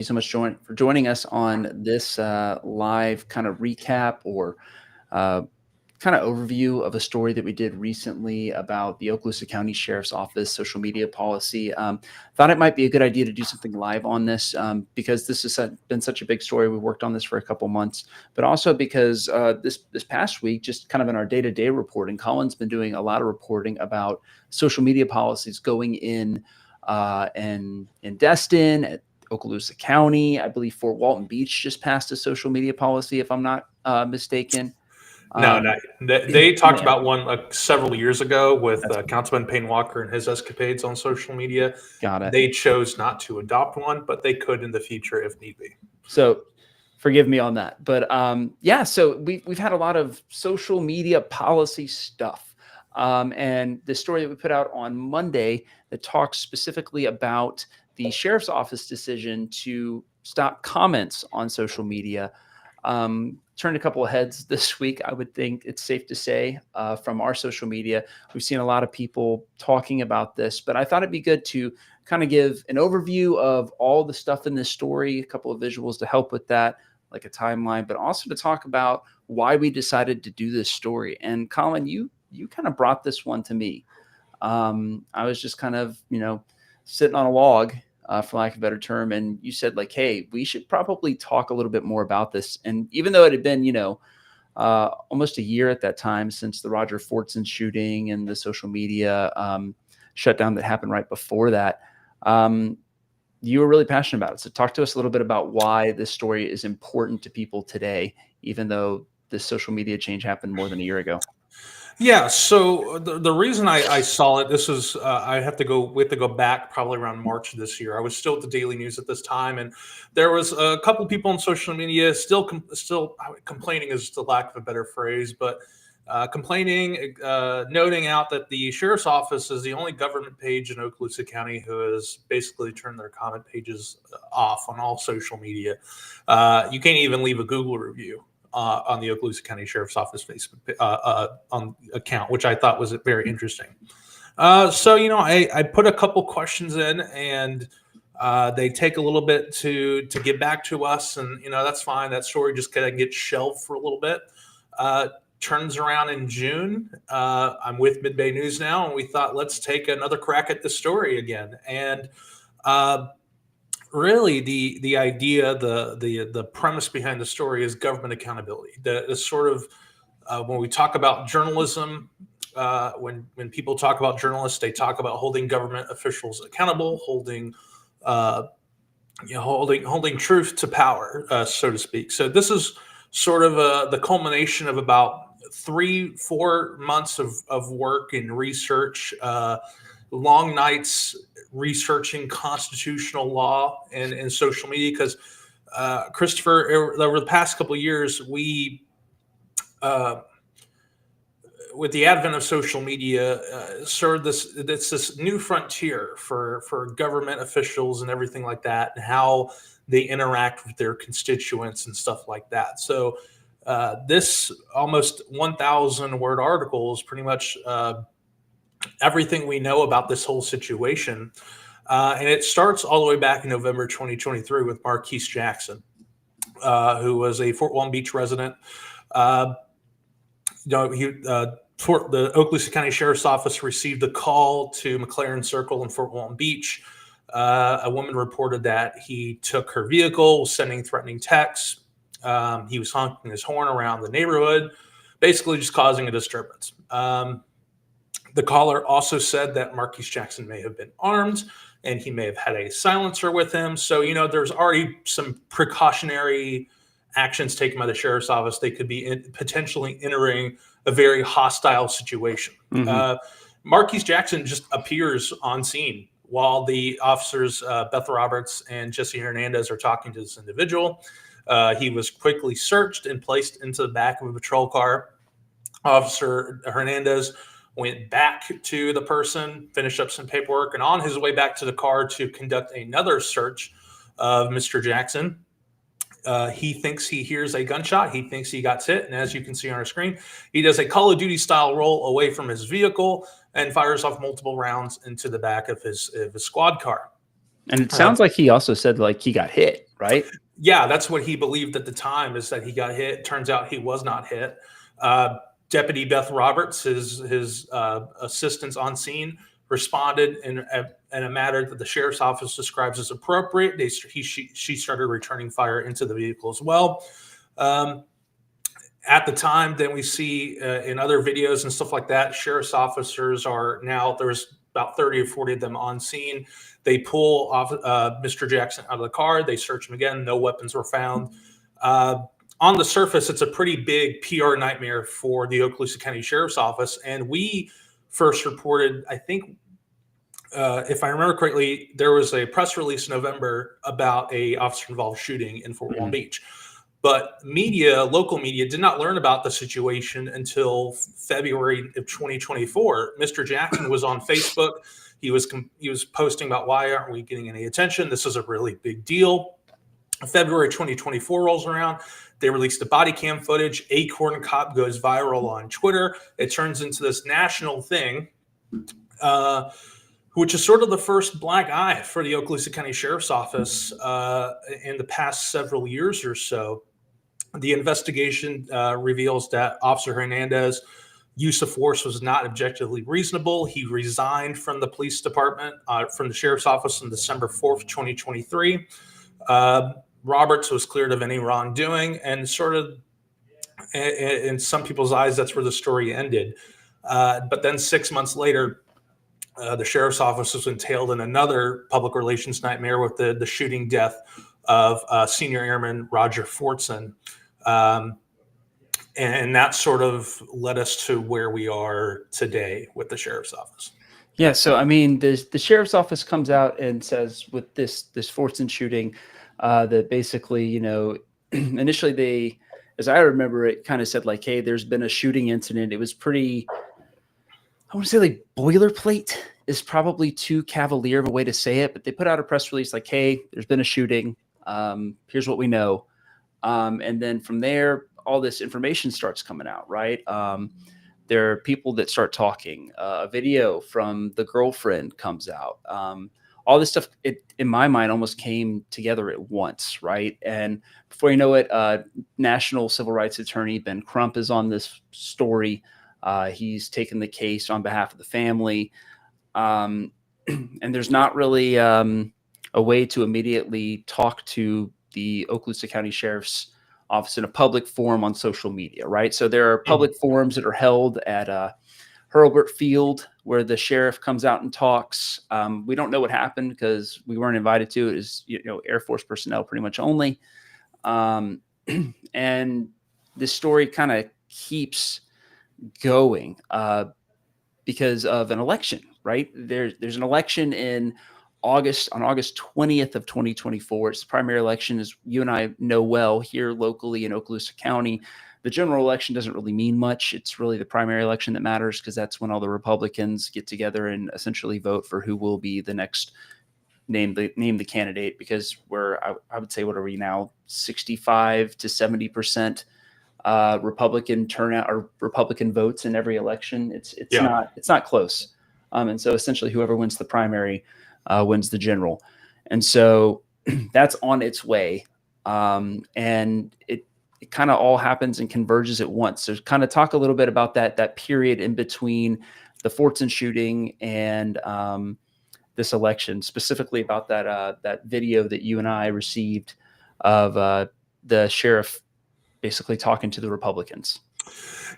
you so much for joining us on this live kind of recap or uh, kind of overview of a story that we did recently about the Okaloosa County Sheriff's Office social media policy. Thought it might be a good idea to do something live on this because this has been such a big story. We worked on this for a couple months, but also because this past week, just kind of in our day-to-day reporting, Colin's been doing a lot of reporting about social media policies going in Destin, at Okaloosa County. I believe Fort Walton Beach just passed a social media policy, if I'm not mistaken. No, they talked about one several years ago with Councilman Payne Walker and his escapades on social media. Got it. They chose not to adopt one, but they could in the future if need be. So forgive me on that. But yeah, so we've had a lot of social media policy stuff. And the story that we put out on Monday that talks specifically about the sheriff's office decision to stop comments on social media turned a couple of heads this week. I would think it's safe to say from our social media, we've seen a lot of people talking about this, but I thought it'd be good to kind of give an overview of all the stuff in this story, a couple of visuals to help with that, like a timeline, but also to talk about why we decided to do this story. And Colin, you kind of brought this one to me. I was just kind of, sitting on a log, for lack of a better term. And you said like, hey, we should probably talk a little bit more about this. And even though it had been, almost a year at that time since the Roger Fortson shooting and the social media shutdown that happened right before that, you were really passionate about it. So talk to us a little bit about why this story is important to people today, even though this social media change happened more than a year ago. Yeah, so the reason I saw it, this is we have to go back probably around March of this year. I was still at the Daily News at this time, and there was a couple people on social media still complaining is the lack of a better phrase, but complaining, noting out that the sheriff's office is the only government page in Okaloosa County who has basically turned their comment pages off on all social media. You can't even leave a Google review on the Okaloosa County Sheriff's Office Facebook on account, which I thought was very interesting. So, I put a couple questions in, and they take a little bit to get back to us, and that's fine. That story just kind of gets shelved for a little bit. Turns around in June. I'm with Mid-Bay News now, and we thought let's take another crack at the story again. And really, the idea, the premise behind the story is government accountability. The sort of when we talk about journalism, when people talk about journalists, they talk about holding government officials accountable, holding truth to power, so to speak. So this is sort of the culmination of about 3-4 months of work and research, long nights researching constitutional law and social media, because Christopher, over the past couple of years, we with the advent of social media, served this new frontier for government officials and everything like that, and how they interact with their constituents and stuff like that. So this almost 1,000 word article is pretty much everything we know about this whole situation. And it starts all the way back in November 2023 with Marquise Jackson, who was a Fort Walton Beach resident. The Okaloosa County Sheriff's Office received a call to McLaren Circle in Fort Walton Beach. A woman reported that he took her vehicle, was sending threatening texts. He was honking his horn around the neighborhood, basically just causing a disturbance. The caller also said that Marquise Jackson may have been armed and he may have had a silencer with him. So, there's already some precautionary actions taken by the sheriff's office. They could be potentially entering a very hostile situation. Mm-hmm. Marquise Jackson just appears on scene while the officers, Beth Roberts and Jesse Hernandez, are talking to this individual. He was quickly searched and placed into the back of a patrol car. Officer Hernandez went back to the person, finished up some paperwork, and on his way back to the car to conduct another search of Mr. Jackson, he thinks he hears a gunshot. He thinks he got hit, and as you can see on our screen, he does a Call of Duty style roll away from his vehicle and fires off multiple rounds into the back of his squad car. And it sounds like he also said like he got hit. right? Yeah, that's what he believed at the time, is that he got hit. Turns out he was not hit. Deputy Beth Roberts, his assistants on scene, responded in a manner that the sheriff's office describes as appropriate. She started returning fire into the vehicle as well. At the time, then we see in other videos and stuff like that, sheriff's officers are now, there's about 30 or 40 of them on scene. They pull off Mr. Jackson out of the car. They search him again. No weapons were found. On the surface, it's a pretty big PR nightmare for the Okaloosa County Sheriff's Office. And we first reported, I think, if I remember correctly, there was a press release in November about a officer-involved shooting in Fort Walton Beach. But local media, did not learn about the situation until February of 2024. Mr. Jackson was on Facebook. He was posting about, why aren't we getting any attention? This is a really big deal. February 2024 rolls around. They released the body cam footage. Acorn Cop goes viral on Twitter. It turns into this national thing, which is sort of the first black eye for the Okaloosa County Sheriff's Office in the past several years or so. The investigation reveals that Officer Hernandez use of force was not objectively reasonable. He resigned from the police department, from the sheriff's office on December 4th, 2023. Roberts was cleared of any wrongdoing, and sort of, in some people's eyes, that's where the story ended. But then 6 months later, the sheriff's office was entailed in another public relations nightmare with the shooting death of Senior Airman Roger Fortson. And that sort of led us to where we are today with the sheriff's office. Yeah. So, I mean, the sheriff's office comes out and says with this Fortson shooting, that basically, you know, initially they, as I remember it, kind of said like, hey, there's been a shooting incident. It was pretty, I want to say like boilerplate is probably too cavalier of a way to say it, but they put out a press release like, hey, there's been a shooting. Here's what we know. And then from there, all this information starts coming out, right? There are people that start talking. A video from the girlfriend comes out. All this stuff, it in my mind almost came together at once, right? And before you know it, National Civil Rights Attorney Ben Crump is on this story. He's taken the case on behalf of the family. And there's not really a way to immediately talk to the Okaloosa County Sheriff's Office in a public forum on social media, right? So there are public forums that are held at Hurlburt Field where the sheriff comes out and talks. We don't know what happened because we weren't invited to. It is, you know, Air Force personnel pretty much only. And this story kind of keeps going because of an election, right? There's an election on August 20th of 2024. It's the primary election, as you and I know well here locally in Okaloosa County. The general election doesn't really mean much. It's really the primary election that matters because that's when all the Republicans get together and essentially vote for who will be the next name the candidate, because I would say, what are we now, 65 to 70% Republican turnout or Republican votes in every election. It's not close. And so essentially whoever wins the primary wins the general. And so that's on its way. And it kind of all happens and converges at once. So kind of talk a little bit about that period in between the Fortson shooting and this election, specifically about that video that you and I received of the sheriff basically talking to the Republicans.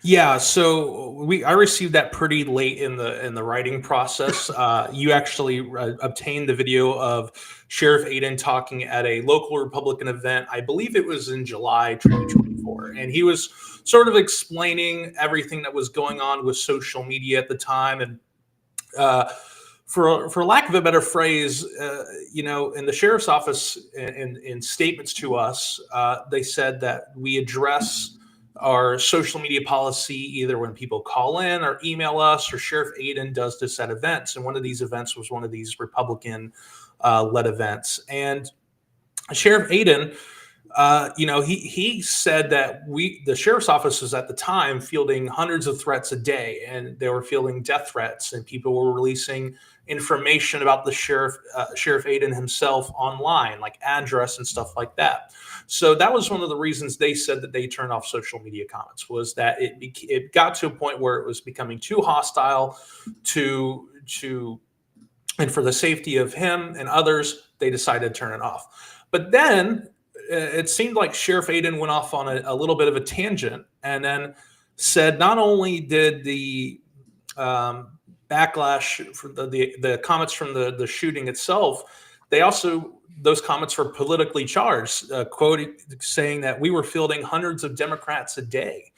Yeah, so I received that pretty late in the writing process. You actually obtained the video of Sheriff Aiden talking at a local Republican event. I believe it was in July 2024, and he was sort of explaining everything that was going on with social media at the time. And for lack of a better phrase, in the sheriff's office, in statements to us, they said that we address our social media policy either when people call in or email us, or Sheriff Aiden does this at events. And one of these events was one of these Republican led events. And Sheriff Aiden He said that the sheriff's office was at the time fielding hundreds of threats a day, and they were fielding death threats, and people were releasing information about the Sheriff Aden himself online, like address and stuff like that. So that was one of the reasons they said that they turned off social media comments, was that it got to a point where it was becoming too hostile and for the safety of him and others, they decided to turn it off. But then it seemed like Sheriff Aden went off on a little bit of a tangent, and then said not only did the backlash for the comments from the shooting itself, those comments were politically charged, quoting, saying that we were fielding hundreds of Democrats a day,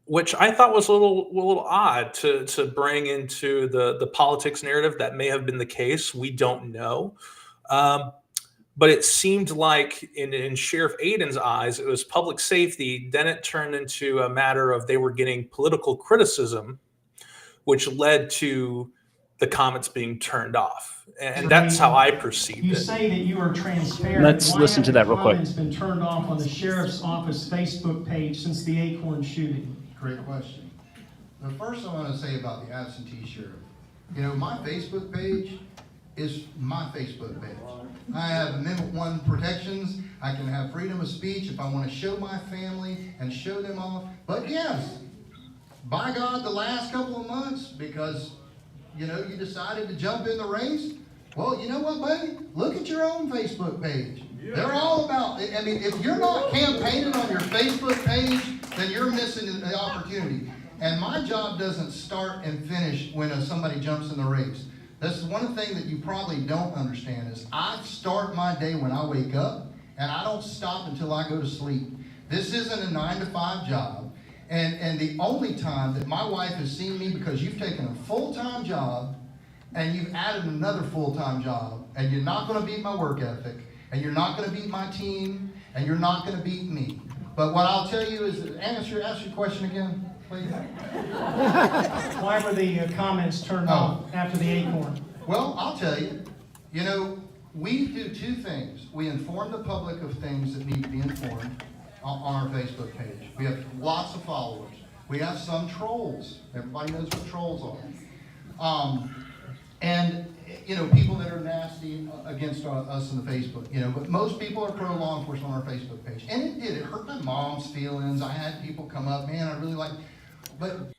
which I thought was a little odd to bring into the politics narrative. That may have been the case. We don't know. But it seemed like in Sheriff Aden's eyes, it was public safety. Then it turned into a matter of they were getting political criticism, which led to the comments being turned off. And that's how I perceived it. You say that you are transparent. Let's listen to that real quick. Why have the comments been turned off on the sheriff's office Facebook page since the Acorn shooting? Great question. The first I want to say about the absentee sheriff. My Facebook page is my Facebook page. I have Amendment 1 protections. I can have freedom of speech if I want to show my family and show them off. But yes, by God, the last couple of months, because, you decided to jump in the race, well, you know what, buddy? Look at your own Facebook page. They're all about, if you're not campaigning on your Facebook page, then you're missing the opportunity. And my job doesn't start and finish when somebody jumps in the race. That's one thing that you probably don't understand is I start my day when I wake up, and I don't stop until I go to sleep. This isn't a 9-to-5 job. And the only time that my wife has seen me, because you've taken a full-time job and you've added another full-time job, and you're not going to beat my work ethic, and you're not going to beat my team, and you're not going to beat me. But what I'll tell you is, ask your question again, please. Why were the comments turned off after the Acorn? Well, I'll tell you. We do two things. We inform the public of things that need to be informed on our Facebook page. We have lots of followers. We have some trolls. Everybody knows what trolls are. And people that are nasty against us in the Facebook, but most people are pro law enforcement on our Facebook page. And it hurt my mom's feelings. I had people come up, man, I really like, but.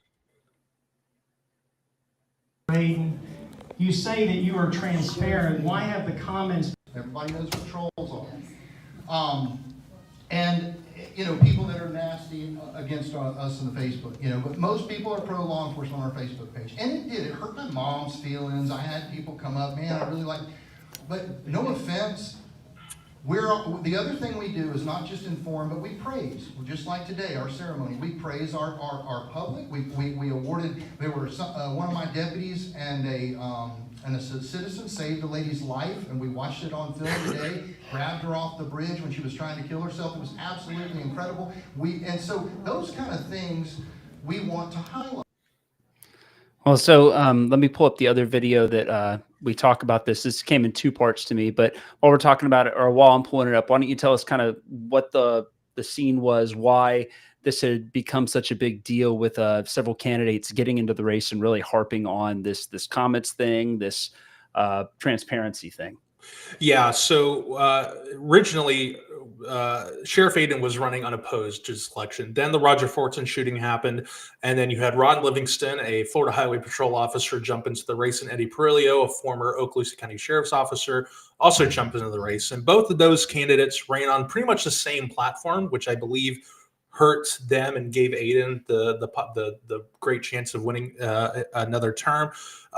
You say that you are transparent. Why have the comments? Everybody knows what trolls are. And people that are nasty against us in the Facebook, but most people are pro law enforcement on our Facebook page. And it hurt my mom's feelings. I had people come up, man, I really like, but no offense. The other thing we do is not just inform, but we praise. Just like today, our ceremony, we praise our public. We awarded, there were one of my deputies and a citizen saved a lady's life, and we watched it on film today, grabbed her off the bridge when she was trying to kill herself. It was absolutely incredible. And so those kind of things we want to highlight. Well, so let me pull up the other video that we talk about this. This came in two parts to me, but while we're talking about it, or while I'm pulling it up, why don't you tell us kind of what the scene was, why this had become such a big deal with several candidates getting into the race and really harping on this comments thing, this transparency thing. Yeah. So originally, Sheriff Aden was running unopposed to this election. Then the Roger Fortson shooting happened, and then you had Ron Livingston, a Florida Highway Patrol officer, jump into the race, and Eddie Perillo, a former Okaloosa County Sheriff's officer, also jump into the race. And both of those candidates ran on pretty much the same platform, which I believe hurt them and gave Aden the great chance of winning another term.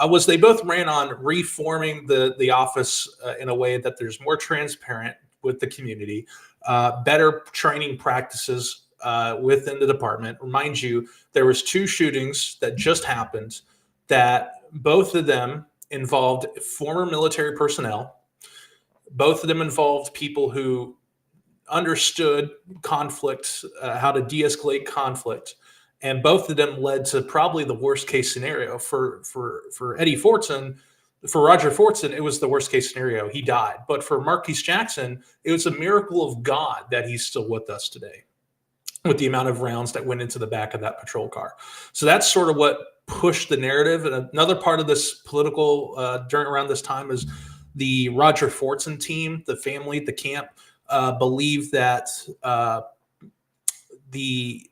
Was they both ran on reforming the office in a way that there's more transparent with the community, better training practices within the department. Remind you, there was 2 shootings that just happened that both of them involved former military personnel. Both of them involved people who understood conflict, how to de-escalate conflict. And both of them led to probably the worst case scenario for Eddie Fortson. For Roger Fortson, it was the worst case scenario. He died. But for Marquise Jackson, it was a miracle of God that he's still with us today, with the amount of rounds that went into the back of that patrol car. So that's sort of what pushed the narrative. And another part of this political around this time is the Roger Fortson team, the family, the camp, believed that the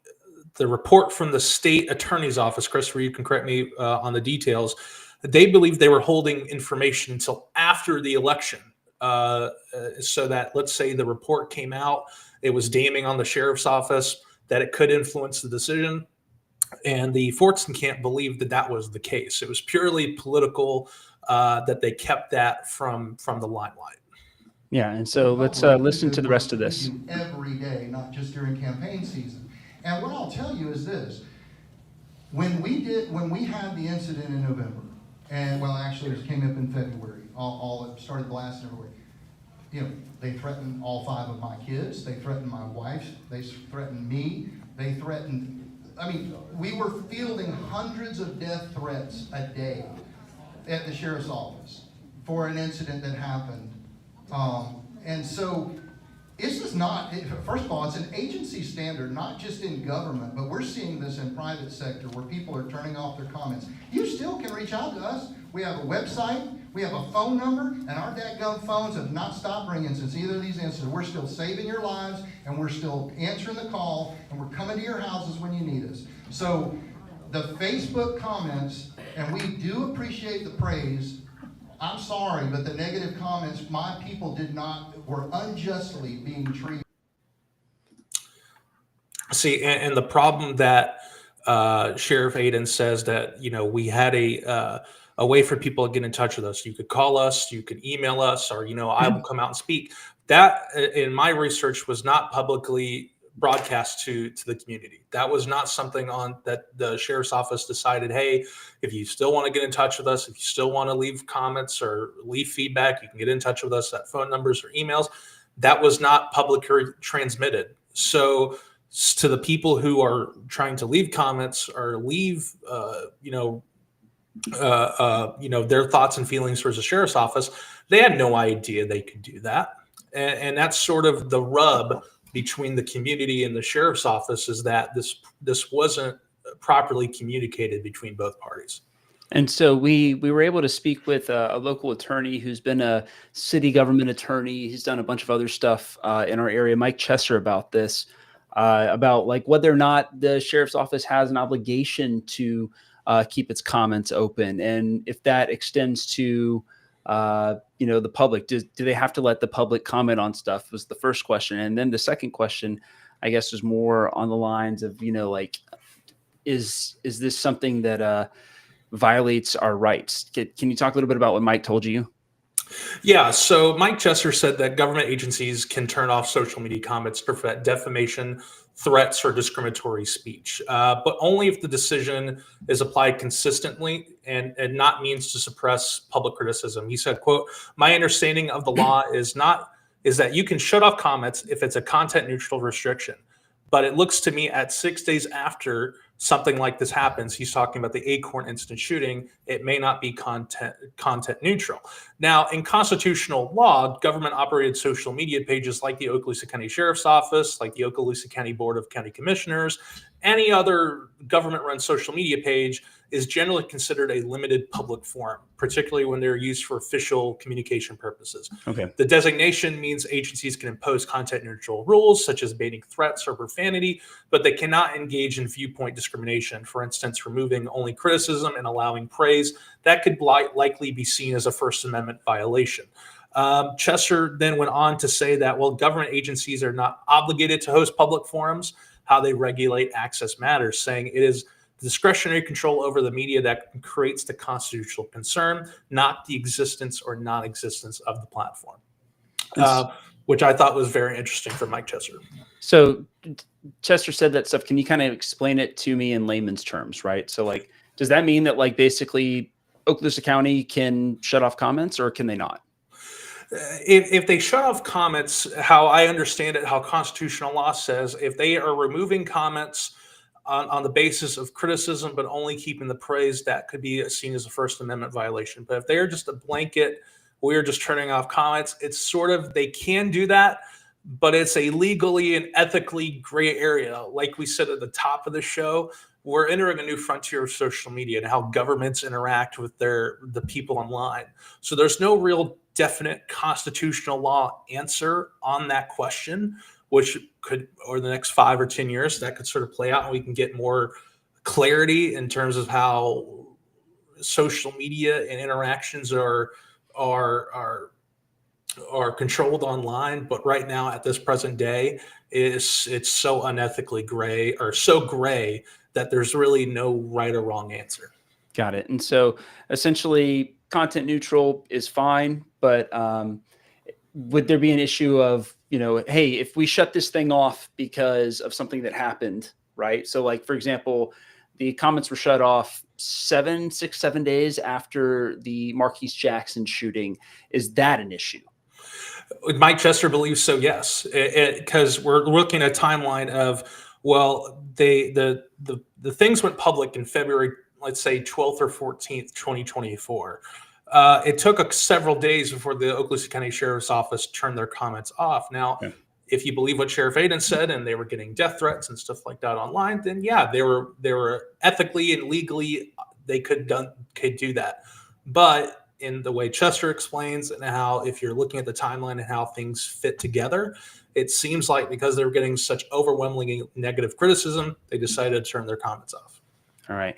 report from the state attorney's office, Christopher, you can correct me on the details, they believed they were holding information until after the election, so that, let's say the report came out, it was damning on the sheriff's office, that it could influence the decision. And the Fortson camp believed that that was the case. It was purely political, that they kept that from the limelight. Yeah, and so let's listen to the rest of this. Every day, not just during campaign season. And what I'll tell you is this: when we had the incident in November, and well, actually, it came up in February. All it started blasting everywhere. You know, they threatened all 5 of my kids. They threatened my wife. They threatened me. They threatened. I mean, we were fielding hundreds of death threats a day at the sheriff's office for an incident that happened. And so this is not, first of all, it's an agency standard, not just in government, but we're seeing this in private sector where people are turning off their comments. You still can reach out to us. We have a website, we have a phone number, and our dadgum phones have not stopped ringing since either of these incidents. We're still saving your lives, and we're still answering the call, and we're coming to your houses when you need us. So the Facebook comments, and we do appreciate the praise. I'm sorry, but the negative comments, my people were unjustly being treated. See, and the problem that Sheriff Aiden says that, we had a way for people to get in touch with us. You could call us, you could email us, or, I will come out and speak. That, in my research, was not publicly broadcast to the community. That was not something that the sheriff's office decided, hey, if you still want to get in touch with us, if you still want to leave comments or leave feedback, you can get in touch with us at phone numbers or emails. That was not publicly transmitted. So to the people who are trying to leave comments or leave, their thoughts and feelings towards the sheriff's office, they had no idea they could do that. And that's sort of the rub between the community and the sheriff's office, is that this wasn't properly communicated between both parties. And so we were able to speak with a local attorney who's been a city government attorney. He's done a bunch of other stuff in our area, Mike Chesser, about this, about like whether or not the sheriff's office has an obligation to keep its comments open, and if that extends to the public. Do they have to let the public comment on stuff, was the first question. And then the second question, I guess, was more on the lines of, is this something that violates our rights? Can you talk a little bit about what Mike told you? Yeah, so Mike Chesser said that government agencies can turn off social media comments to prevent defamation, threats, or discriminatory speech, but only if the decision is applied consistently and not means to suppress public criticism. He said, quote, "My understanding of the law is that you can shut off comments if it's a content neutral restriction. But it looks to me at 6 days after something like this happens," he's talking about the Acorn incident shooting, "it may not be content neutral." Now, in constitutional law, government operated social media pages like the Okaloosa County Sheriff's Office, like the Okaloosa County Board of County Commissioners, any other government run social media page is generally considered a limited public forum, particularly when they're used for official communication purposes. Okay. The designation means agencies can impose content neutral rules, such as banning threats or profanity, but they cannot engage in viewpoint discrimination. For instance, removing only criticism and allowing praise. That could likely be seen as a First Amendment violation. Chesser then went on to say that, well, government agencies are not obligated to host public forums. How they regulate access matters, saying it is discretionary control over the media that creates the constitutional concern, not the existence or non-existence of the platform, which I thought was very interesting from Mike Chesser. So Chester said that stuff. Can you kind of explain it to me in layman's terms, right? So like, does that mean that like basically Okaloosa County can shut off comments, or can they not? If they shut off comments, how I understand it, how constitutional law says, if they are removing comments on the basis of criticism, but only keeping the praise, that could be seen as a First Amendment violation. But if they are just a blanket, we are just turning off comments, it's sort of, they can do that, but it's a legally and ethically gray area. Like we said at the top of the show, we're entering a new frontier of social media and how governments interact with the people online. So there's no real definite constitutional law answer on that question, which could, over the next 5 or 10 years, that could sort of play out and we can get more clarity in terms of how social media and interactions are controlled online. But right now, at this present day, it's so unethically gray, or so gray, that there's really no right or wrong answer. Got it. And so essentially content neutral is fine, but would there be an issue of, hey, if we shut this thing off because of something that happened, right? So like, for example, the comments were shut off 7 days after the Marquise Jackson shooting. Is that an issue? Mike Chester believes so, yes, because we're looking at a timeline of, well, the things went public in February, let's say 12th or 14th, 2024. It took several days before the Okaloosa County Sheriff's Office turned their comments off. Now, if you believe what Sheriff Aiden said, and they were getting death threats and stuff like that online, then yeah, they were ethically and legally, they could do that. But in the way Chester explains, and how, if you're looking at the timeline and how things fit together, it seems like because they were getting such overwhelmingly negative criticism, they decided to turn their comments off. All right.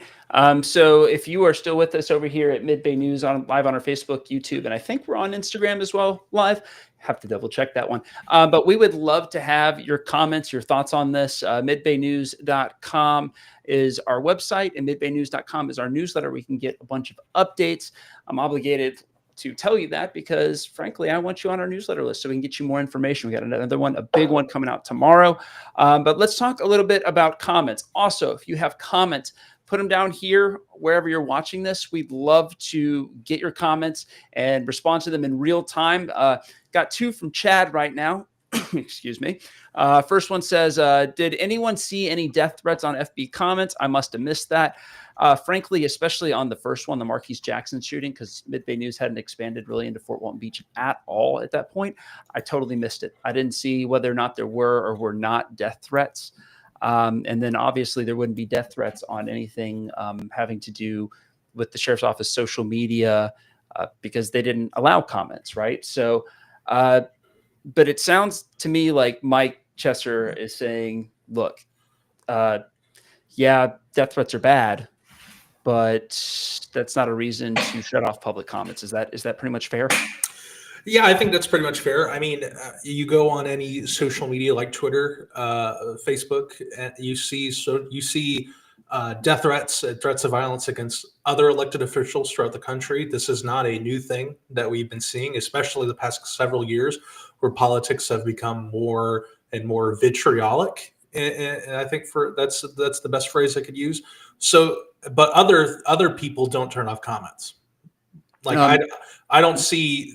So if you are still with us over here at Mid-Bay News live on our Facebook, YouTube, and I think we're on Instagram as well live. Have to double check that one. But we would love to have your comments, your thoughts on this. Midbaynews.com is our website, and midbaynews.com is our newsletter. We can get a bunch of updates. I'm obligated to tell you that because, frankly, I want you on our newsletter list so we can get you more information. We got another one, a big one coming out tomorrow. But let's talk a little bit about comments. Also, if you have comments, put them down here wherever you're watching this. We'd love to get your comments and respond to them in real time. Got 2 from Chad right now. Excuse me. First one says, did anyone see any death threats on FB comments? I must have missed that. Frankly, especially on the first one, the Marquise Jackson shooting, because Mid-Bay News hadn't expanded really into Fort Walton Beach at all at that point. I totally missed it. I didn't see whether or not there were or were not death threats. And then obviously there wouldn't be death threats on anything having to do with the Sheriff's Office social media because they didn't allow comments, right? So, but it sounds to me like Mike Chester is saying, look, yeah, death threats are bad, but that's not a reason to shut off public comments. Is that pretty much fair? Yeah, I think that's pretty much fair. I mean, you go on any social media like Twitter, Facebook, and you see death threats, threats of violence against other elected officials throughout the country. This is not a new thing that we've been seeing, especially the past several years, where politics have become more and more vitriolic. And I think that's the best phrase I could use. So, but other people don't turn off comments. Like I don't see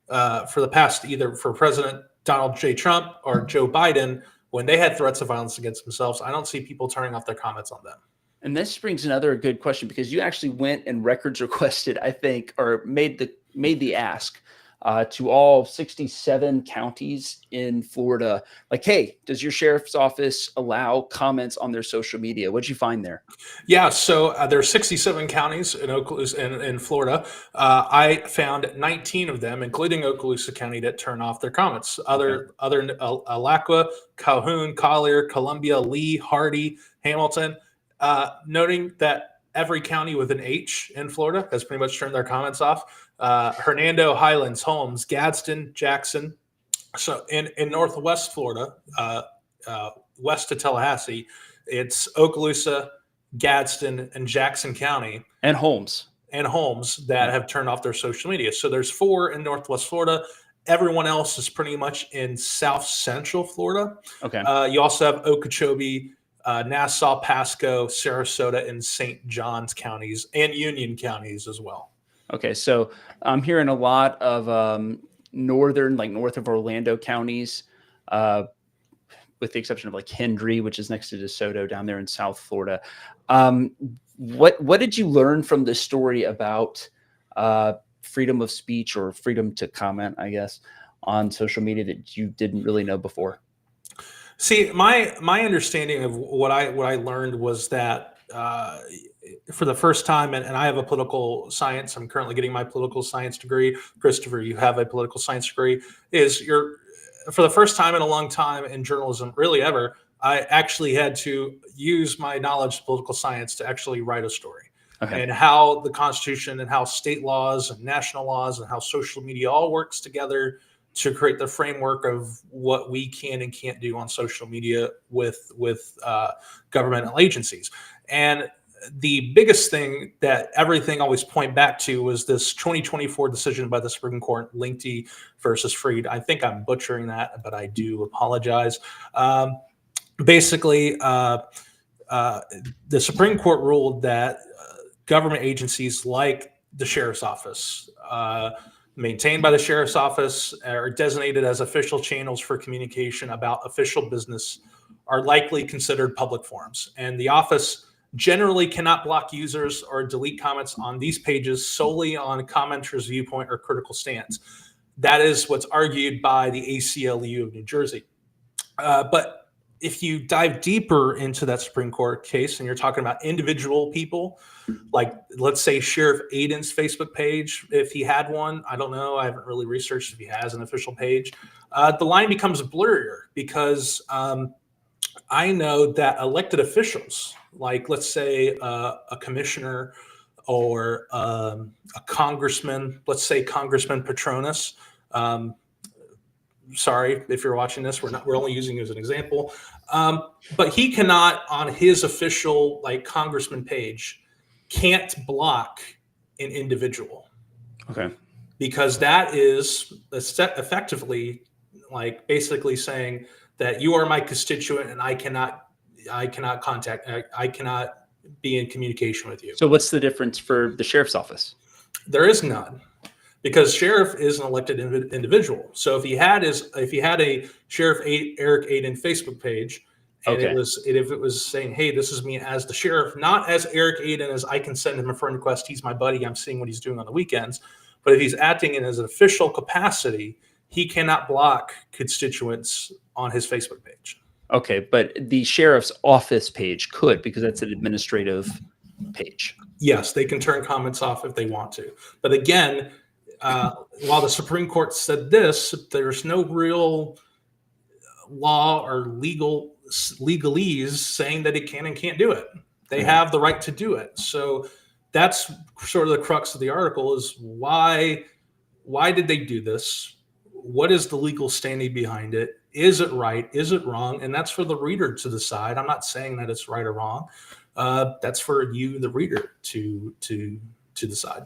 for the past, either for President Donald J. Trump or Joe Biden, when they had threats of violence against themselves, I don't see people turning off their comments on them. And this brings another good question, because you actually went and records requested, I think, or made the ask to all 67 counties in Florida, like, hey, does your sheriff's office allow comments on their social media? What'd you find there? Yeah, so there are 67 counties in Florida. I found 19 of them, including Okaloosa County, that turn off their comments. Other Alachua, Calhoun, Collier, Columbia, Lee, Hardy, Hamilton, noting that every county with an H in Florida has pretty much turned their comments off. Hernando, Highlands, Holmes, Gadsden, Jackson. So in Northwest Florida, west of Tallahassee, it's Okaloosa, Gadsden, and Jackson County. And Holmes that have turned off their social media. So there's 4 in Northwest Florida. Everyone else is pretty much in South Central Florida. Okay. You also have Okeechobee, Nassau, Pasco, Sarasota, and St. Johns counties, and Union counties as well. Okay, so I'm hearing a lot of northern, like north of Orlando counties, with the exception of like Hendry, which is next to DeSoto down there in South Florida. What did you learn from this story about freedom of speech or freedom to comment, I guess, on social media that you didn't really know before? See, my understanding of what I learned was that for the first time, and I have a political science. I'm currently getting my political science degree. Christopher, you have a political science degree. For the first time in a long time in journalism, really ever, I actually had to use my knowledge of political science to actually write a story. Okay. And how the Constitution and how state laws and national laws and how social media all works together to create the framework of what we can and can't do on social media with governmental agencies. And the biggest thing that everything always point back to was this 2024 decision by the Supreme Court, Linkty versus Freed. I think I'm butchering that, but I do apologize. Basically, the Supreme Court ruled that government agencies like the sheriff's office, maintained by the sheriff's office, are designated as official channels for communication about official business, are likely considered public forums. And the office generally cannot block users or delete comments on these pages solely on commenters' viewpoint or critical stance. That is what's argued by the ACLU of New Jersey. But if you dive deeper into that Supreme Court case and you're talking about individual people, like let's say Sheriff Aiden's Facebook page, if he had one, I don't know, I haven't really researched if he has an official page, the line becomes blurrier because I know that elected officials, like let's say a commissioner or a congressman, let's say Congressman Petronas, sorry if you're watching this, we're only using you as an example, but he cannot on his official like congressman page can't block an individual. Okay. Because that is effectively like basically saying that you are my constituent and I cannot be in communication with you. So what's the difference for the sheriff's office? There is none. Because sheriff is an elected individual. So if he had a Sheriff Eric Aiden Facebook page, and okay, if it was saying, hey, this is me as the sheriff, not as Eric Aiden, as I can send him a friend request, he's my buddy, I'm seeing what he's doing on the weekends. But if he's acting in as an official capacity, he cannot block constituents on his Facebook page. Okay, but the sheriff's office page could, because that's an administrative page. Yes, they can turn comments off if they want to. But again, while the Supreme Court said this, there's no real law or legalese saying that it can and can't do it. They have the right to do it. So that's sort of the crux of the article is why did they do this? What is the legal standing behind it? Is it right? Is it wrong? And that's for the reader to decide. I'm not saying that it's right or wrong. That's for you, the reader, to decide.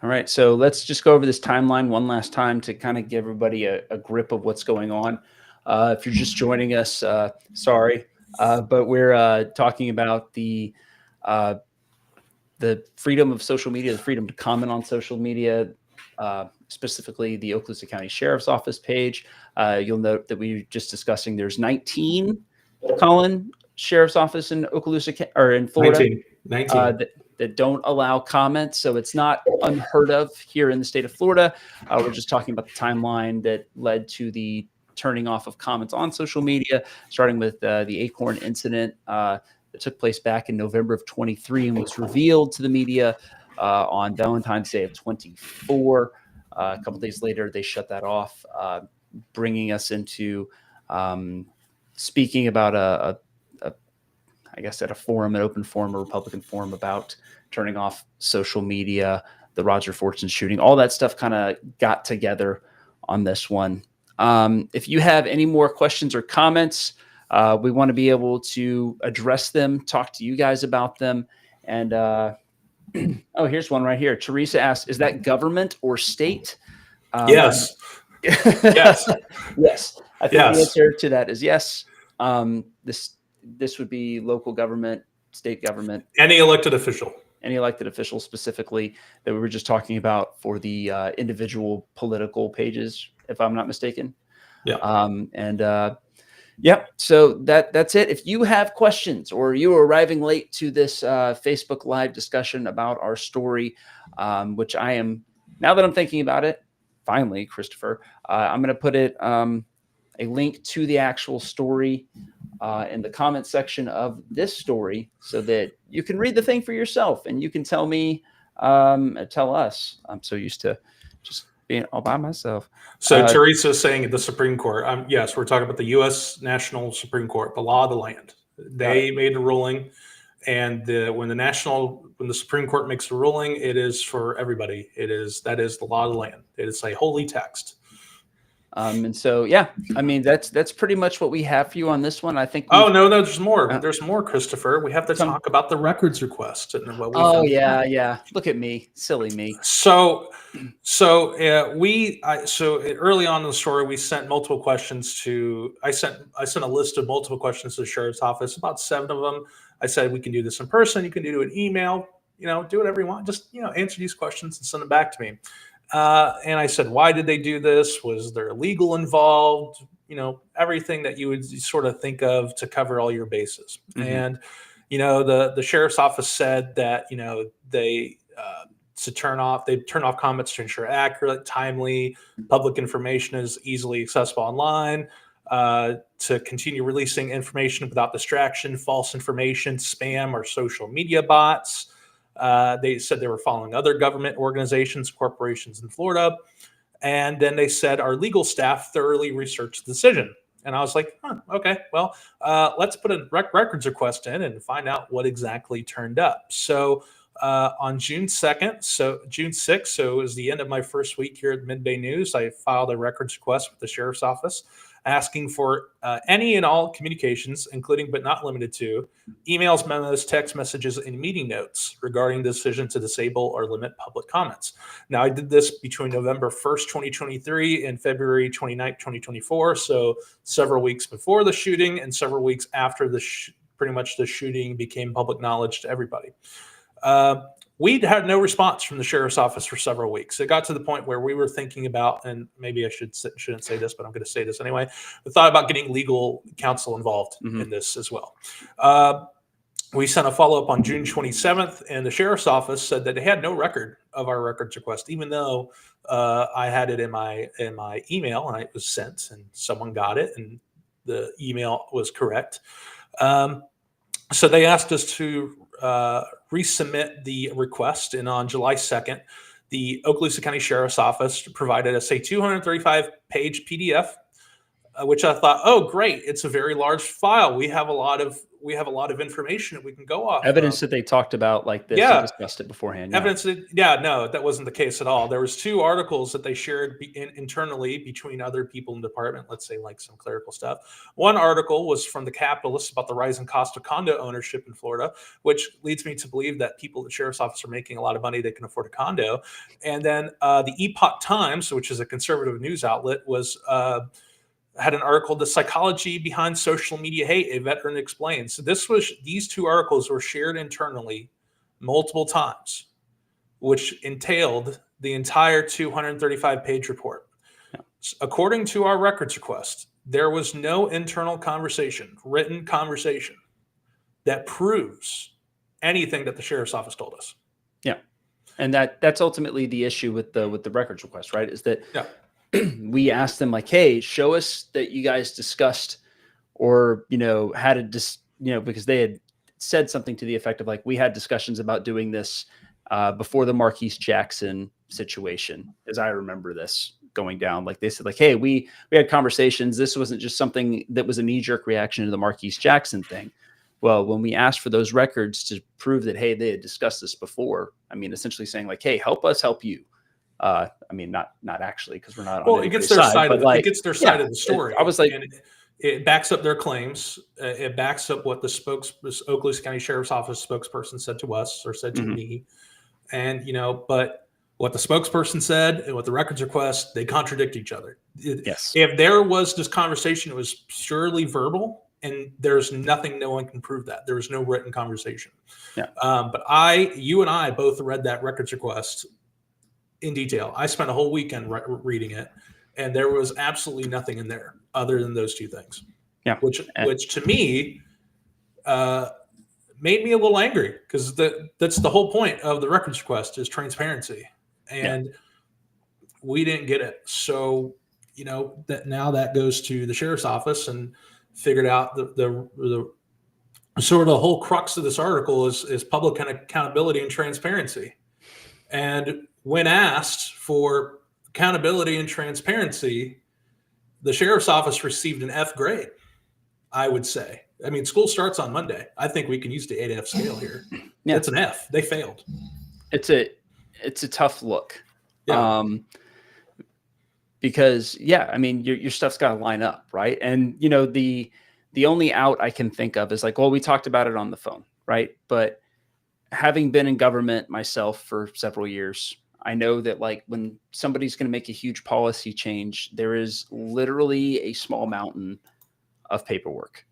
All right, so let's just go over this timeline one last time to kind of give everybody a grip of what's going on. If you're just joining us, sorry, but we're talking about the freedom of social media, the freedom to comment on social media, specifically the Okaloosa County Sheriff's Office page. You'll note that we're just discussing there's 19, Colin, Sheriff's Office in Okaloosa or in Florida. 19. That don't allow comments. So it's not unheard of here in the state of Florida. We're just talking about the timeline that led to the turning off of comments on social media, starting with the Acorn incident that took place back in November of 23 and was revealed to the media on Valentine's Day of 24. A couple days later, they shut that off, bringing us into speaking about I guess at a forum, an open forum, a Republican forum about turning off social media, the Roger Fortune shooting, all that stuff kind of got together on this one. If you have any more questions or comments, we want to be able to address them, talk to you guys about them. And oh, here's one right here. Teresa asks, is that government or state? Yes. Yes. Yes. I think Yes. the answer to that is yes. This would be local government, state government. Any elected official. Any elected official specifically that we were just talking about for the individual political pages, if I'm not mistaken. Yeah. And Yep. So that's it. If you have questions or you are arriving late to this Facebook Live discussion about our story, which I am, now that I'm thinking about it, finally, Christopher, I'm going to put it a link to the actual story in the comment section of this story so that you can read the thing for yourself and you can tell me, tell us. I'm so used to just being all by myself. So Teresa is saying at the Supreme Court, yes, we're talking about the U.S. National Supreme Court, the law of the land. They made a ruling, and when the Supreme Court makes a ruling, it is for everybody. That is the law of the land. It is a holy text. And so, yeah, I mean, that's pretty much what we have for you on this one. I think. Oh, no, there's more. There's more, Christopher. We have to talk about the records request and what we. Oh, yeah. Look at me, silly me. So early on in the story, we sent multiple questions to. I sent a list of multiple questions to the sheriff's office. About 7 of them. I said we can do this in person. You can do an email. Do whatever you want. Just answer these questions and send them back to me. And I said, why did they do this? Was there legal involved? Everything that you would sort of think of to cover all your bases. Mm-hmm. And, the sheriff's office said that, they turn off comments to ensure accurate, timely, public information is easily accessible online, to continue releasing information without distraction, false information, spam, or social media bots. They said they were following other government organizations, corporations in Florida. And then they said our legal staff thoroughly researched the decision. And I was like, okay, well, let's put a records request in and find out what exactly turned up. So on June 2nd, so June 6th, so it was the end of my first week here at Mid-Bay News, I filed a records request with the sheriff's office asking for any and all communications, including but not limited to emails, memos, text messages, and meeting notes regarding the decision to disable or limit public comments. Now, I did this between November 1st, 2023 and February 29th, 2024, so several weeks before the shooting and several weeks after pretty much the shooting became public knowledge to everybody. We had no response from the sheriff's office for several weeks. It got to the point where we were thinking about, and maybe I shouldn't say this, but I'm going to say this anyway. We thought about getting legal counsel involved in this as well. We sent a follow-up on June 27th, and the sheriff's office said that they had no record of our records request, even though I had it in my email and it was sent, and someone got it, and the email was correct. So they asked us to resubmit the request, and on July 2nd, the Okaloosa County Sheriff's Office provided us a 235-page PDF, which I thought, oh, great! It's a very large file. We have a lot of information that we can go off. Evidence that they talked about like this. Yeah, discussed it beforehand. Evidence that, no, that wasn't the case at all. There was 2 articles that they shared internally between other people in the department. Let's say like some clerical stuff. One article was from the Capitalist about the rising cost of condo ownership in Florida, which leads me to believe that people at the sheriff's office are making a lot of money. They can afford a condo. And then the Epoch Times, which is a conservative news outlet, had an article, "The Psychology Behind Social Media Hate, a Veteran Explains." So these 2 articles were shared internally multiple times, which entailed the entire 235-page report. Yeah. According to our records request, there was no internal written conversation that proves anything that the sheriff's office told us. Yeah. And that's ultimately the issue with the records request, right? Is that we asked them like, hey, show us that you guys discussed or, had a because they had said something to the effect of like, we had discussions about doing this before the Marquise Jackson situation, as I remember this going down. Like they said, like, hey, we had conversations. This wasn't just something that was a knee-jerk reaction to the Marquise Jackson thing. Well, when we asked for those records to prove that, hey, they had discussed this before, I mean, essentially saying like, hey, help us help you. I mean, not actually, because we're not. Well, it gets their side. It gets their side of the story. I was like, and it backs up their claims. It backs up what the Okaloosa County Sheriff's Office spokesperson said to us or said to me, and but what the spokesperson said and what the records request, they contradict each other. Yes. If there was this conversation, it was purely verbal, and there's nothing. No one can prove that. There was no written conversation. Yeah. But you and I both read that records request in detail. I spent a whole weekend reading it, and there was absolutely nothing in there other than those 2 things. Yeah. which to me made me a little angry, because that's the whole point of the records request, is transparency, and we didn't get it. So, that goes to the sheriff's office, and figured out the sort of the whole crux of this article is public accountability and transparency. And when asked for accountability and transparency, the sheriff's office received an F grade, I would say. I mean, school starts on Monday. I think we can use the 8F scale here. Yeah. It's an F. They failed. It's a tough look. Yeah. Because I mean, your stuff's got to line up, right? And the only out I can think of is like, well, we talked about it on the phone, right? But having been in government myself for several years, I know that like when somebody's going to make a huge policy change, there is literally a small mountain of paperwork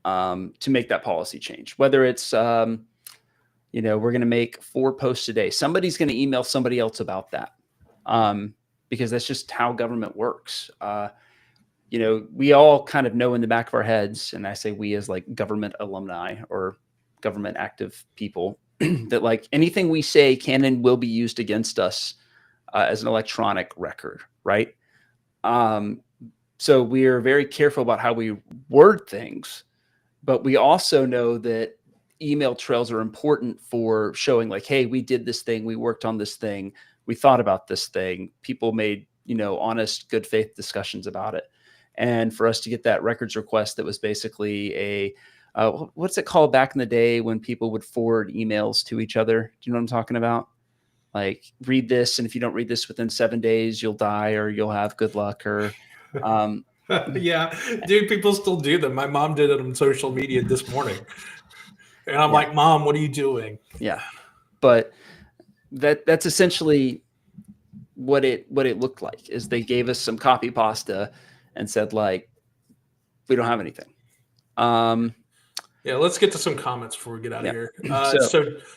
to make that policy change. Whether it's, we're going to make 4 posts a day. Somebody's going to email somebody else about that, because that's just how government works. We all kind of know in the back of our heads, and I say we as like government alumni or government active people, that like anything we say can and will be used against us as an electronic record, right? So we are very careful about how we word things, but we also know that email trails are important for showing like, hey, we did this thing, we worked on this thing, we thought about this thing, people made, honest, good faith discussions about it. And for us to get that records request that was basically what's it called back in the day when people would forward emails to each other? Do you know what I'm talking about? Like, read this, and if you don't read this within 7 days, you'll die, or you'll have good luck, or yeah, dude, people still do them. My mom did it on social media this morning, and I'm like, Mom, what are you doing? Yeah, but that's essentially what it looked like. Is they gave us some copy pasta and said like, we don't have anything. Yeah, let's get to some comments before we get out of here.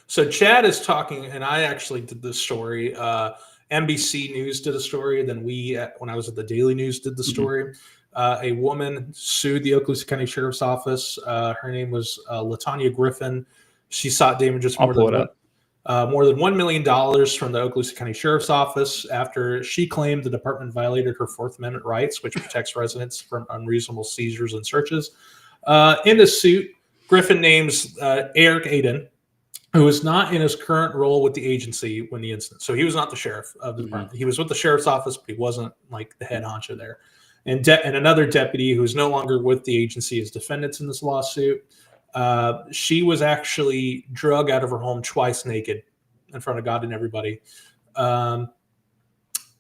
So Chad is talking, and I actually did this story. NBC News did a story, then when I was at the Daily News, did the story. A woman sued the Okaloosa County Sheriff's Office. Her name was Latanya Griffin. She sought damages more than $1 million from the Okaloosa County Sheriff's Office after she claimed the department violated her Fourth Amendment rights, which protects residents from unreasonable seizures and searches. In the suit, Griffin names Eric Aiden, who is not in his current role with the agency when the incident. So he was not the sheriff of the department. He was with the sheriff's office, but he wasn't like the head honcho there. And another deputy who is no longer with the agency as defendants in this lawsuit. She was actually drug out of her home twice naked in front of God and everybody.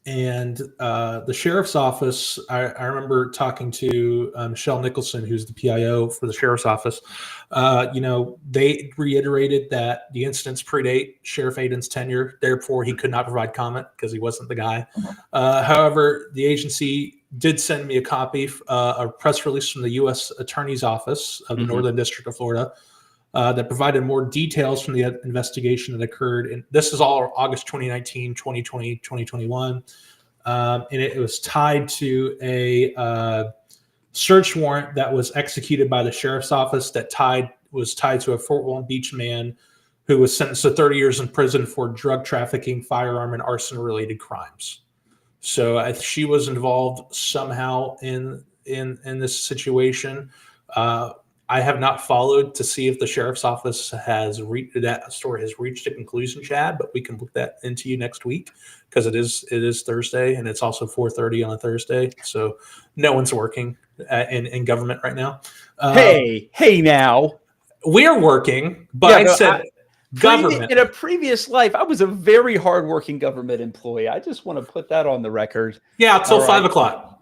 And the sheriff's office, I remember talking to Michelle Nicholson, who's the PIO for the sheriff's office. They reiterated that the incidents predate Sheriff Aiden's tenure. Therefore, he could not provide comment because he wasn't the guy. However, the agency did send me a copy, a press release from the U.S. Attorney's Office of the Northern District of Florida that provided more details from the investigation that occurred. And this is all August 2019, 2020, 2021. And it was tied to a search warrant that was executed by the sheriff's office that was tied to a Fort Walton Beach man who was sentenced to 30 years in prison for drug trafficking, firearm, and arson-related crimes. So she was involved somehow in this situation. I have not followed to see if the sheriff's office that story has reached a conclusion, Chad, but we can put that into you next week because it is Thursday and it's also 4:30 on a Thursday. So no one's working in government right now. Hey now. We're working, but government. In a previous life, I was a very hardworking government employee. I just want to put that on the record. Yeah, till 5 o'clock.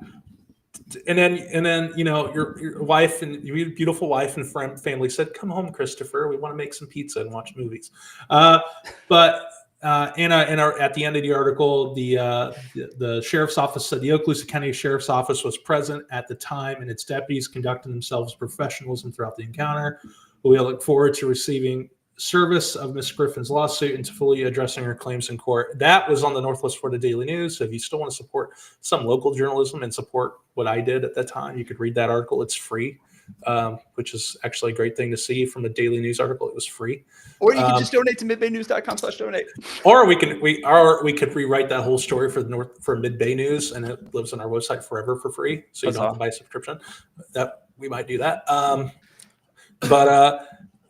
And then your wife and your beautiful wife and family said, "Come home, Christopher. We want to make some pizza and watch movies." But at the end of the article, the sheriff's office said the Okaloosa County Sheriff's Office was present at the time, and its deputies conducted themselves with professionalism throughout the encounter. We look forward to receiving service of Ms. Griffin's lawsuit and to fully addressing her claims in court. That was on the Northwest Florida Daily News. So if you still want to support some local journalism and support what I did at that time, you could read that article. It's free. which is actually a great thing to see from a daily news article. It was free. Or you can just donate to midbaynews.com/donate. Or we could rewrite that whole story for Mid-Bay News, and it lives on our website forever for free. So you don't have to buy a subscription. That we might do that.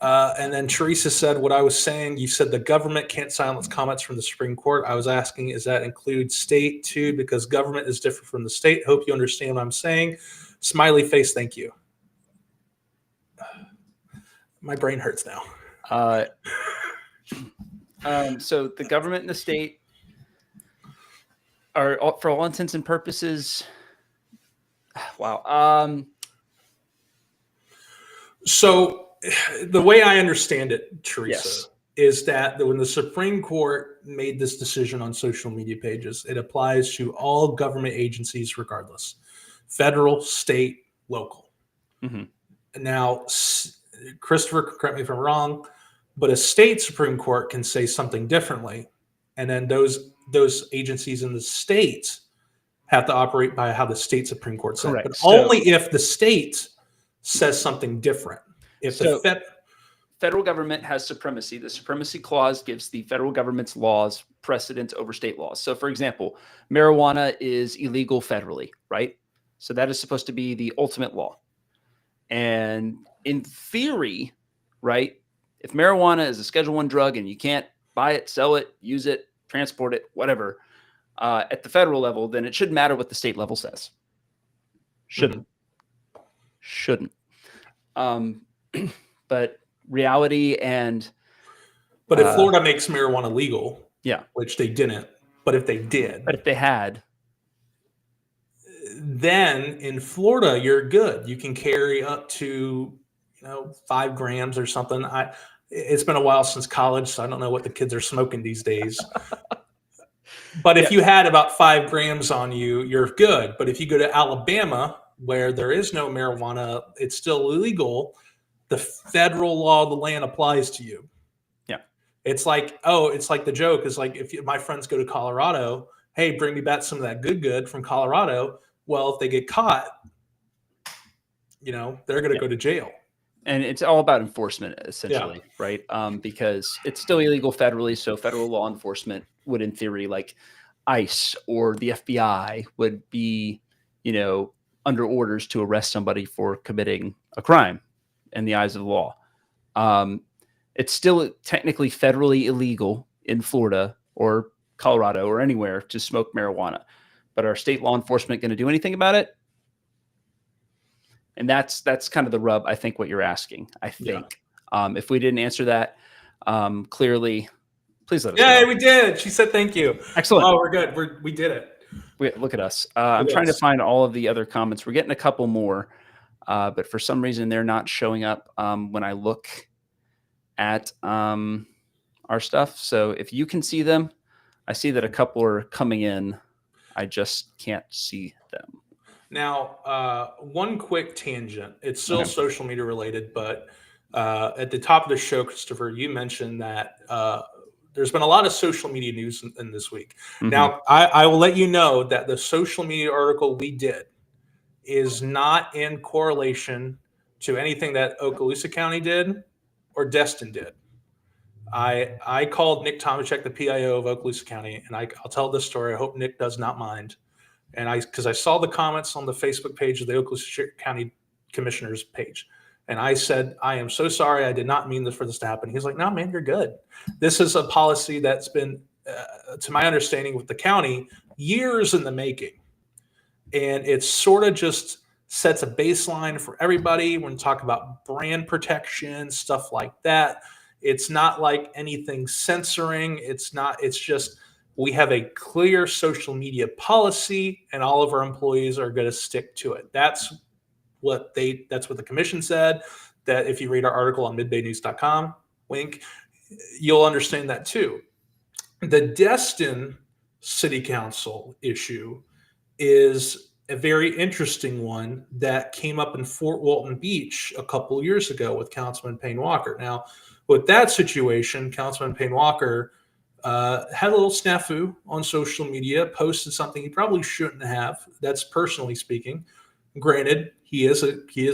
And then Teresa said, what I was saying, you said the government can't silence comments from the Supreme Court. I was asking, does that include state too? Because government is different from the state. Hope you understand what I'm saying. Smiley face, thank you. My brain hurts now. So the government and the state are, for all intents and purposes, wow. So the way I understand it, Teresa, Yes. is that when the Supreme Court made this decision on social media pages, it applies to all government agencies regardless, federal, state, local. Mm-hmm. Now, Christopher, correct me if I'm wrong, but a state Supreme Court can say something differently. And then those agencies in the states have to operate by how the state Supreme Court said. Correct. But So- only if the state says something different. If So- the Federal government has supremacy. The supremacy clause gives the federal government's laws precedence over state laws. So, for example, marijuana is illegal federally, right? So that is supposed to be the ultimate law. And in theory, right, if marijuana is a Schedule I drug and you can't buy it, sell it, use it, transport it, whatever, at the federal level, then it shouldn't matter what the state level says. Shouldn't. But reality and But if Florida makes marijuana legal, yeah, which they didn't, but if they did, but if they had, then in Florida you're good. You can carry up to 5 grams or something. It's been a while since college, so I don't know what the kids are smoking these days. But if you had about 5 grams on you, you're good. But if you go to Alabama, where there is no marijuana, it's still illegal. The federal law of the land applies to you. Yeah. It's like the joke is like, if my friends go to Colorado, hey, bring me back some of that good from Colorado. Well, if they get caught, they're going to go to jail. And it's all about enforcement, essentially, right? Because it's still illegal federally. So federal law enforcement would, in theory, like ICE or the FBI would be, under orders to arrest somebody for committing a crime in the eyes of the law. It's still technically federally illegal in Florida or Colorado or anywhere to smoke marijuana. But are state law enforcement going to do anything about it? And that's kind of the rub, I think, what you're asking, I think. Yeah. If we didn't answer that clearly, please let us know. Yeah, we did. She said thank you. Excellent. Oh, we're good. We did it. Look at us. I'm trying to find all of the other comments. We're getting a couple more, but for some reason, they're not showing up when I look at our stuff. So if you can see them, I see that a couple are coming in. I just can't see them. Now, one quick tangent. It's still social media related, but at the top of the show, Christopher, you mentioned that there's been a lot of social media news in this week. Mm-hmm. Now, I will let you know that the social media article we did is not in correlation to anything that Okaloosa County did or Destin did. I called Nick Tomachek, the PIO of Okaloosa County, and I'll tell this story. I hope Nick does not mind. And because I saw the comments on the Facebook page of the Okaloosa County Commissioner's page. And I said, I am so sorry. I did not mean for this to happen. He's like, no, man, you're good. This is a policy that's been, to my understanding with the county, years in the making. And it sort of just sets a baseline for everybody when we talk about brand protection, stuff like that. It's not like anything censoring. It's just, we have a clear social media policy and all of our employees are going to stick to it. That's what the commission said. That if you read our article on midbaynews.com, wink, you'll understand that too. The Destin City Council issue is a very interesting one that came up in Fort Walton Beach a couple of years ago with Councilman Payne Walker. Now, with that situation, Councilman Payne Walker had a little snafu on social media, posted something he probably shouldn't have. That's personally speaking. Granted, he is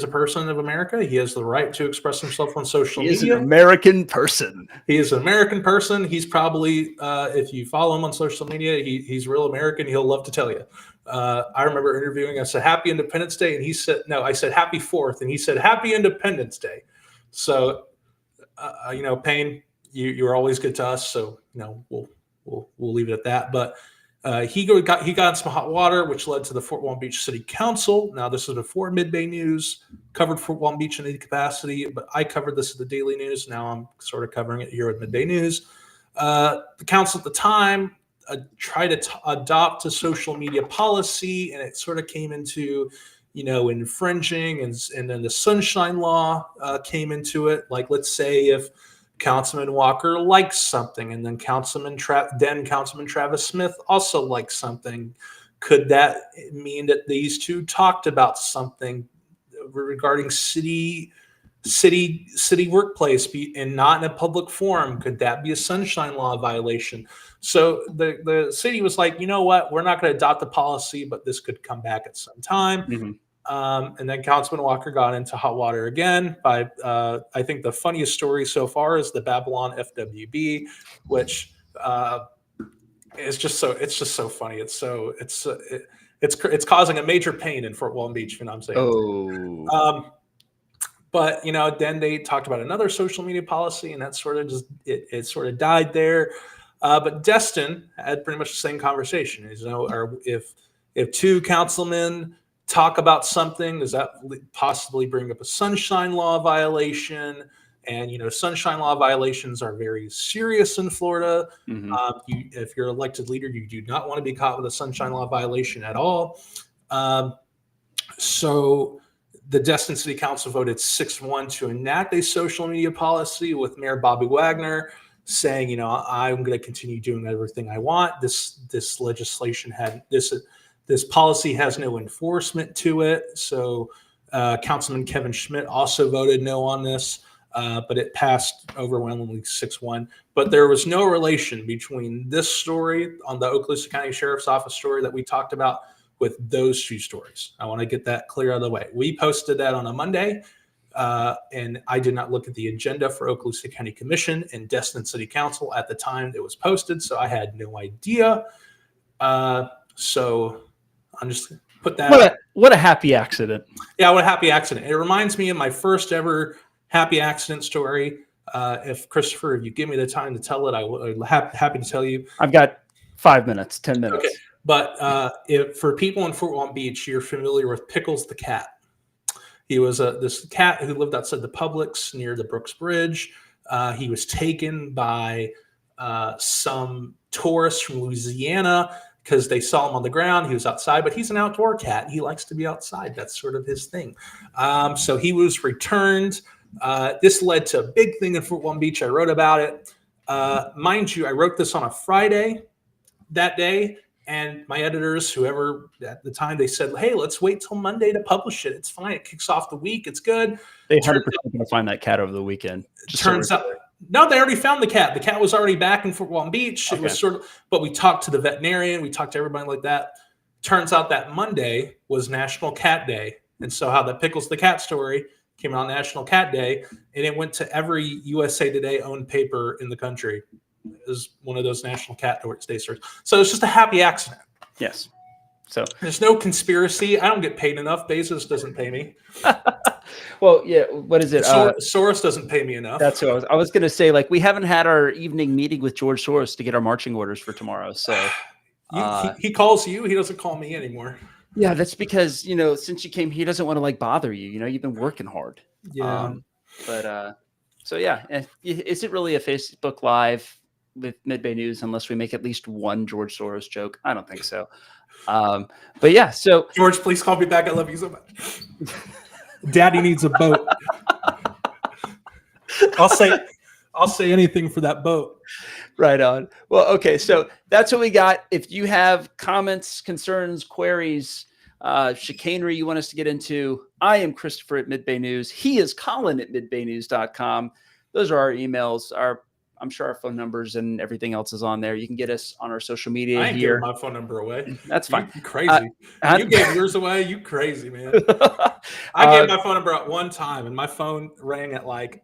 a person of America. He has the right to express himself on social He is an media. American person. He is an American person. He's probably, if you follow him on social media, he's real American. He'll love to tell you. I remember interviewing. I said Happy Independence Day, and he said no. I said Happy 4th, and he said Happy Independence Day. So, Payne, you're always good to us. So we'll leave it at that. But he got in some hot water, which led to the Fort Walton Beach City Council. Now, this is before Mid-Bay News covered Fort Walton Beach in any capacity, but I covered this at the Daily News. Now I'm sort of covering it here at Mid-Bay News. The council at the time tried to adopt a social media policy, and it sort of came into, infringing, and then the Sunshine Law came into it. Like, let's say if Councilman Walker likes something, and then Councilman Travis Smith also likes something, could that mean that these two talked about something regarding city workplace and not in a public forum? Could that be a Sunshine Law violation? So the city was like, you know what, we're not going to adopt the policy, but this could come back at some time. Mm-hmm. And then Councilman Walker got into hot water again by, I think the funniest story so far is the Babylon FWB, which is just so funny. It's causing a major pain in Fort Walton Beach, I'm saying. Oh. But then they talked about another social media policy, and that sort of just it sort of died there. But Destin had pretty much the same conversation. Or if two councilmen talk about something, does that possibly bring up a Sunshine Law violation? And Sunshine Law violations are very serious in Florida. Mm-hmm. If you're elected leader, you do not want to be caught with a Sunshine Law violation at all. So the Destin City Council voted 6-1 to enact a social media policy, with Mayor Bobby Wagner saying, I'm going to continue doing everything I want. This legislation this policy has no enforcement to it. So Councilman Kevin Schmidt also voted no on this, but it passed overwhelmingly 6-1. But there was no relation between this story on the Okaloosa County Sheriff's Office story that we talked about with those two stories. I want to get that clear out of the way. We posted that on a Monday, and I did not look at the agenda for Okaloosa County Commission and Destin City Council at the time it was posted, so I had no idea. So I'm just going to put that. What a happy accident. Yeah, what a happy accident. It reminds me of my first ever happy accident story. If Christopher, if you give me the time to tell it, I'm happy to tell you. I've got 5 minutes, 10 minutes. Okay. But for people in Fort Walton Beach, you're familiar with Pickles the cat. He was this cat who lived outside the Publix near the Brooks Bridge. He was taken by some tourists from Louisiana because they saw him on the ground. He was outside, but he's an outdoor cat. He likes to be outside. That's sort of his thing. So he was returned. This led to a big thing in Fort Walton Beach. I wrote about it. Mind you, I wrote this on a Friday that day. And my editors, whoever at the time, they said, hey, let's wait till Monday to publish it. It's fine. It kicks off the week. It's good. They 100% going to find that cat over the weekend. Turns out, no, they already found the cat. The cat was already back in Fort Walton Beach. Okay. It was but we talked to the veterinarian. We talked to everybody like that. Turns out that Monday was National Cat Day. And so how the Pickles the Cat story came out on National Cat Day, and it went to every USA Today owned paper in the country. Is one of those National Cat Day stories. So it's just a happy accident. Yes. So there's no conspiracy. I don't get paid enough. Bezos doesn't pay me. Well, yeah. What is it? Soros doesn't pay me enough. That's what I was going to say. Like, we haven't had our evening meeting with George Soros to get our marching orders for tomorrow. So he calls you. He doesn't call me anymore. Yeah, that's because since you came, he doesn't want to bother you. You've been working hard. Yeah. So yeah, is it really a Facebook Live with Mid-Bay News unless we make at least one George Soros joke? I don't think so. But yeah, so George, please call me back. I love you so much. Daddy needs a boat. I'll say anything for that boat. Right on. Well, okay, so that's what we got. If you have comments, concerns, queries, chicanery you want us to get into, I am Christopher at Mid-Bay News. He is Colin at midbaynews.com. Those are our emails. I'm sure our phone numbers and everything else is on there. You can get us on our social media I ain't here. giving my phone number away. That's fine. You crazy. You gave yours away. You crazy, man. I gave my phone number out one time, and my phone rang at like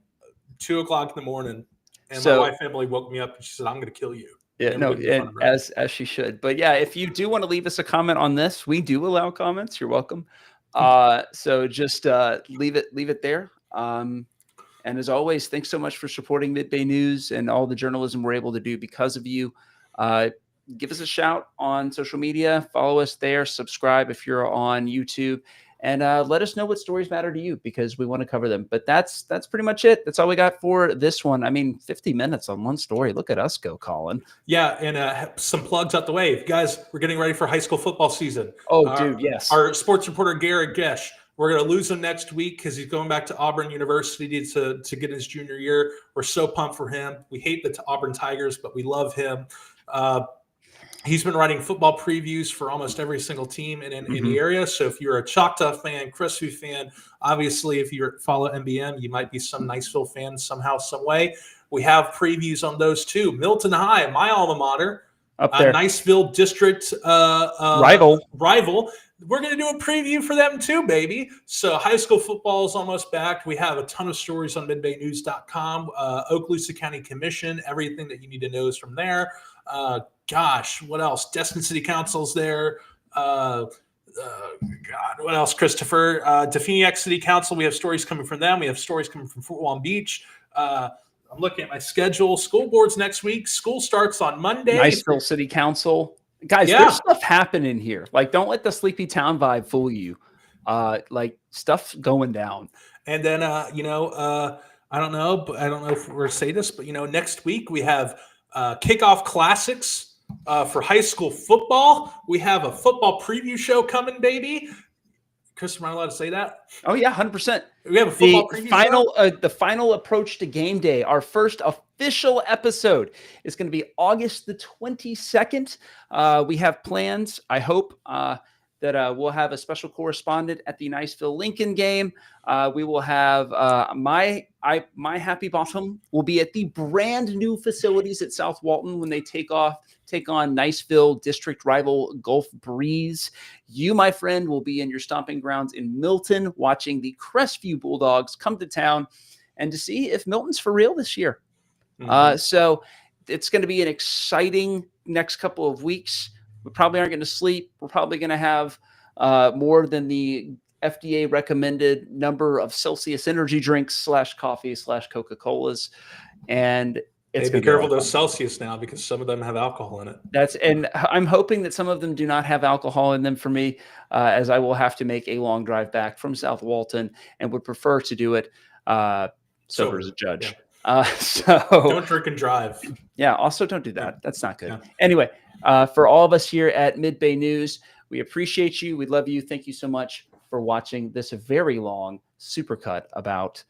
2 o'clock in the morning, and So- my wife Emily woke me up and she said, "I'm going to kill you." Yeah, And no, we gave my phone and number out. as she should. But yeah, if you do want to leave us a comment on this, we do allow comments. You're welcome. So just leave it there. And as always, thanks so much for supporting Mid-Bay News and all the journalism we're able to do because of you. Give us a shout on social media. Follow us there. Subscribe if you're on YouTube. And let us know what stories matter to you because we want to cover them. But that's pretty much it. That's all we got for this one. I mean, 50 minutes on one story. Look at us go, Colin. Yeah, and some plugs out the way. If you guys, we're getting ready for high school football season. Oh, dude, yes. Our sports reporter Garrett Gesh. We're going to lose him next week because he's going back to Auburn University to get his junior year. We're so pumped for him. We hate the Auburn Tigers, but we love him. He's been writing football previews for almost every single team in the area. So if you're a Choctaw fan, Crestview fan, obviously if you follow MBM, you might be some Niceville fan somehow, some way. We have previews on those too. Milton High, my alma mater, Up there. Niceville District Rival. We're going to do a preview for them too, baby. So high school football is almost back. We have a ton of stories on midbaynews.com. Okaloosa County Commission, everything that you need to know is from there. Gosh, what else? Destin City Council's there. God, what else? Christopher, Definiak City Council. We have stories coming from them. We have stories coming from Fort Walton Beach. I'm looking at my schedule. School boards next week. School starts on Monday. Niceville City Council. Guys, Yeah. there's stuff happening here. Like, don't let the Sleepy Town vibe fool you. Like, stuff going down. And then, I don't know, but I don't know if we're going to say this, but, next week we have kickoff classics for high school football. We have a football preview show coming, baby. Chris, am I allowed to say that? Oh, yeah, 100%. We have a football preview show. The final approach to game day, our first official episode is going to be August the 22nd. We have plans, I hope, that we'll have a special correspondent at the Niceville Lincoln game. We will have my happy bottom will be at the brand new facilities at South Walton when they take on Niceville district rival Gulf Breeze. You, my friend, will be in your stomping grounds in Milton watching the Crestview Bulldogs come to town and to see if Milton's for real this year. So it's going to be an exciting next couple of weeks. We probably aren't going to sleep. We're probably going to have more than the FDA recommended number of Celsius energy drinks / coffee / Coca-Colas. And it's Be careful those Celsius now because some of them have alcohol in it. And I'm hoping that some of them do not have alcohol in them for me, as I will have to make a long drive back from South Walton and would prefer to do it sober as a judge. Yeah. So Don't drink and drive. Yeah. Also, don't do that. That's not good. Yeah. Anyway, for all of us here at Mid-Bay News, we appreciate you. We love you. Thank you so much for watching this very long supercut about